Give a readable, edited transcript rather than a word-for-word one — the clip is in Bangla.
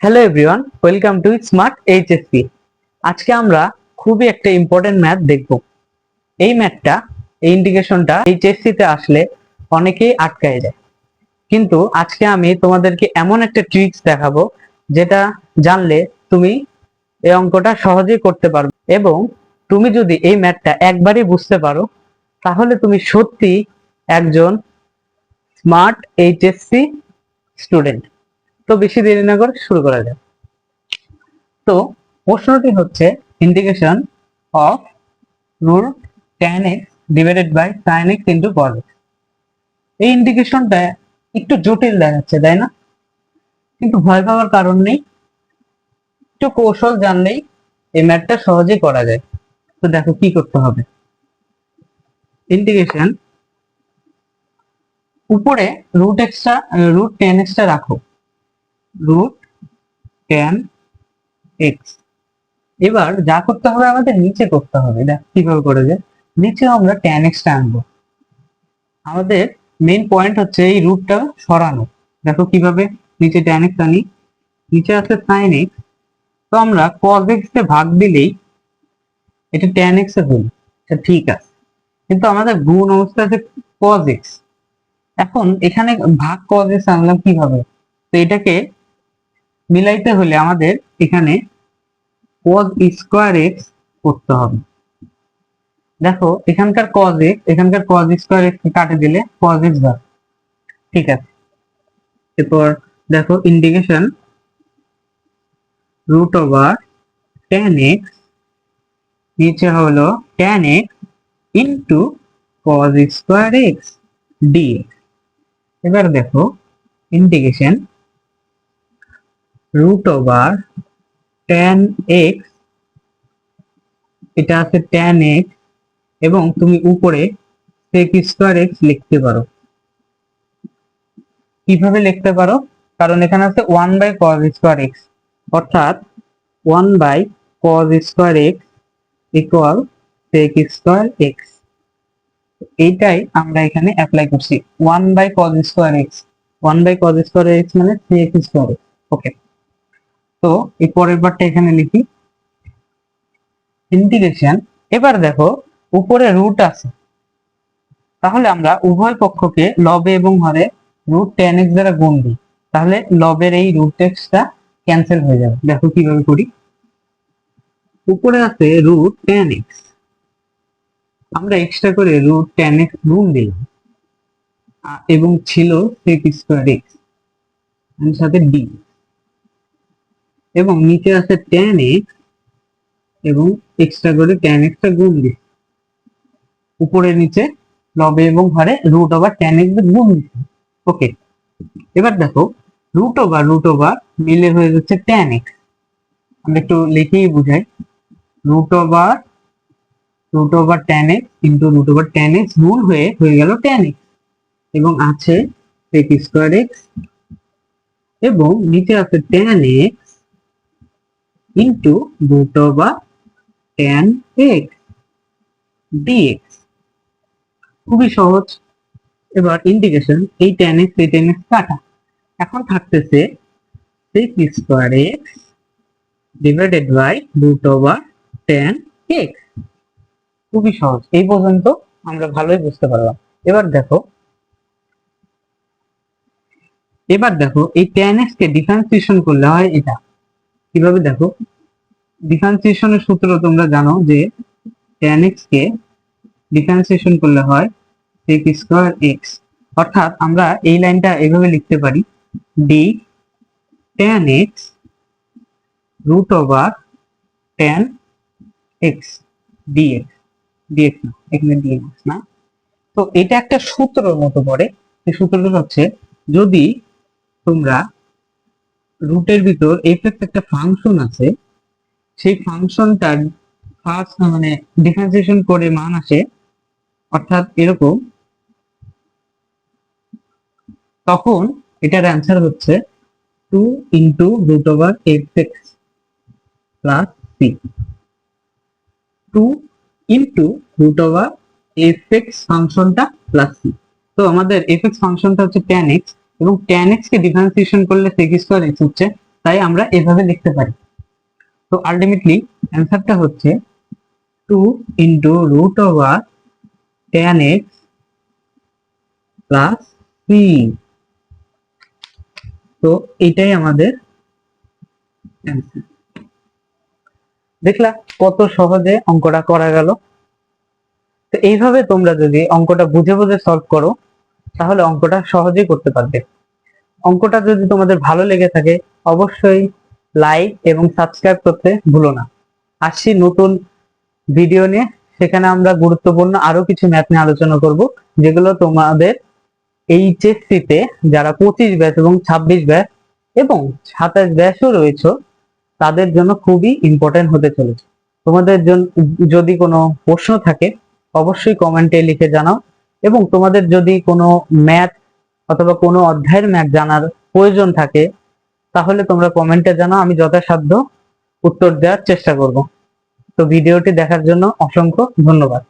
Hello everyone, welcome to smart HSC. আজকে আমরা খুবই একটা ইম্পর্টেন্ট ম্যাথ দেখব। এই ম্যাথটা, এই ইন্টিগ্রেশনটা এইচএসসি তে আসলে অনেকেই আটকায় যায়, কিন্তু আজকে আমি তোমাদেরকে এমন একটা ট্রিক্স দেখাবো যেটা জানলে তুমি এই অঙ্কটা সহজেই করতে পারবে। এবং তুমি যদি এই ম্যাথটা একবারই বুঝতে পারো তাহলে তুমি সত্যি একজন স্মার্ট এইচএসসি স্টুডেন্ট। তো বেশি দেরি না করে শুরু করা যাক। তো প্রশ্নটি হচ্ছে integration of root tan x divided by sin x into cos x। এই ইন্টিগ্রেশনটা একটু জটিল দেখাচ্ছে, তাই না? কিন্তু ভয় পাওয়ার কারণ নেই, একটু কৌশল জানলেই এই ম্যাথটা সহজেই করা যায়। তো দেখো কি করতে হবে। ইন্টিগ্রেশন উপরে রুট tan x টা রাখো, রুট tan x। এবার যা করতে হবে আমাদের নিচে করতে হবে। দেখো কিভাবে করে যায়। নিচে আমরা tan x টা আনবো। আমাদের মেইন পয়েন্ট হচ্ছে এই রুটটা সরানো। দেখো কিভাবে নিচে tan x আনি, নিচে আছে sin x। তো আমরা cos x কে ভাগ দিলেই এটা tan x এ হলো, এটা ঠিক আছে। কিন্তু আমাদের গুণ অবস্থা আছে cos x। এখন এখানে ভাগ cos x আনলাম কিভাবে? তো এটাকে মিলাইতে হলে আমাদের এখানে cos স্কয়ার x করতে হবে। দেখো এখানকার cos x, এখানকার cos স্কয়ার x কাটে দিলে cos x ভাগ, ঠিক আছে। এরপর দেখো integration root over tan x, নিচে হলো tan x into cos square x dx। এবার দেখো integration root over tan x, এটা আছে tan x এবং তুমি উপরে sec স্কয়ার x লিখতে পারো। কিভাবে লিখতে পারো? কারণ এখানে আছে 1 বাই cos স্কয়ার x, অর্থাৎ 1 by cos square x equal sec square x। এইটাই আমরা এখানে অ্যাপ্লাই করছি। 1 by cos square x, 1 by cos square x মানে sec স্কয়ার x। ওকে, তো এই পরের পার্টটা এখানে লিখি ইন্টিগ্রেশন। এবার দেখো উপরে রুট আছে, তাহলে আমরা উভয় পক্ষকে লবে এবং হরে রুট tan x দ্বারা গুণ দিই, তাহলে লবের এই রুট x টা ক্যান্সেল হয়ে যাবে। দেখো কিভাবে করি। উপরে আছে রুট tan x, আমরা এক্সট্রা করে রুট tan x গুণ দিলাম এবং ছিল sec স্কয়ার x এর সাথে d, এবং নিচে আছে tan x এবং এক্সট্রা করে tan x টা গুণ দিই। উপরে নিচে লবে এবং হরে রুট ওভার tan x গুণ দিচ্ছি। ওকে, এবার দেখো রুট ওভার মিলে হয়ে যাচ্ছে tan x। আমরা একটু লিখেই বুঝাই, root over tan x into root over tan x গুণ হয়ে গেল tan x এবং আছে sec স্কয়ার x এবং নিচে আছে tan x into root over tan x dx। খুবই সহজ। এবার ইন্টিগ্রেশন এই tan x কাটা, এখন থাকতেছে sec square x divided by root over tan x। খুবই সহজ, এই পর্যন্ত আমরা ভালোই বুঝতে পারলাম। এবার দেখো এই tan x কে ডিফারেন্সিয়েশন করলে হয় এটা। কিভাবে দেখো, ডিফারেন্সিয়েশনের সূত্র তোমরা জানো যে tan x কে ডিফারেন্সিয়েশন করলে হয় sec স্কয়ার x, অর্থাৎ আমরা এই লাইনটা এভাবে লিখতে পারি d tan x root over tan x dx, dx না, এখানে dx না। তো এটা একটা সূত্রের মতো পড়ে। এই সূত্রটা হচ্ছে যদি তোমরা রুটের ভিতর f(x) একটা ফাংশন আছে, সেই ফাংশনটার ফার্স্ট মানে ডিফারেন্সিয়েশন করে মান আসে, অর্থাৎ এরকম, তখন এটার অ্যান্সার হচ্ছে 2 into root over f(x) plus c। 2 into root over f(x) ফাংশনটা প্লাস c। তো আমাদের f(x) ফাংশনটা হচ্ছে tan x এবং tan x কে ডিফারেন্সিয়েশন করলে sec স্কয়ার x হচ্ছে তাই আমরা এভাবে লিখতে পারি। তো আলটিমেটলি অ্যান্সারটা হচ্ছে 2 into root over tan x plus c। তো এটাই আমাদের অ্যান্সার। দেখলা কত সহজে অঙ্কটা করা গেল। তো এইভাবে তোমরা যদি অঙ্কটা বুঝে বুঝে সলভ করো তাহলে অঙ্কটা সহজেই করতে পারবে। অঙ্কটা যদি তোমাদের ভালো লেগে থাকে অবশ্যই লাইক এবং সাবস্ক্রাইব করতে ভুলো না। আসছি নতুন ভিডিও নিয়ে, সেখানে আমরা গুরুত্বপূর্ণ আরো কিছু ম্যাথ নিয়ে আলোচনা করব, যেগুলো তোমাদের এইচএসসি তে যারা 25 ব্যাচ এবং 26 ব্যাচ এবং 27 ব্যাচও রয়েছে তাদের জন্য খুবই ইম্পর্টেন্ট হতে চলেছে। তোমাদের জন্য যদি কোনো প্রশ্ন থাকে অবশ্যই কমেন্টে লিখে জানাও, এবং তোমাদের যদি কোনো ম্যাথ অথবা কোনো অধ্যায়ের ম্যাথ জানার প্রয়োজন থাকে তাহলে তোমরা কমেন্টে জানাও, আমি যথাসাধ্য উত্তর দেওয়ার চেষ্টা করব। তো ভিডিওটি দেখার জন্য অসংখ্য ধন্যবাদ।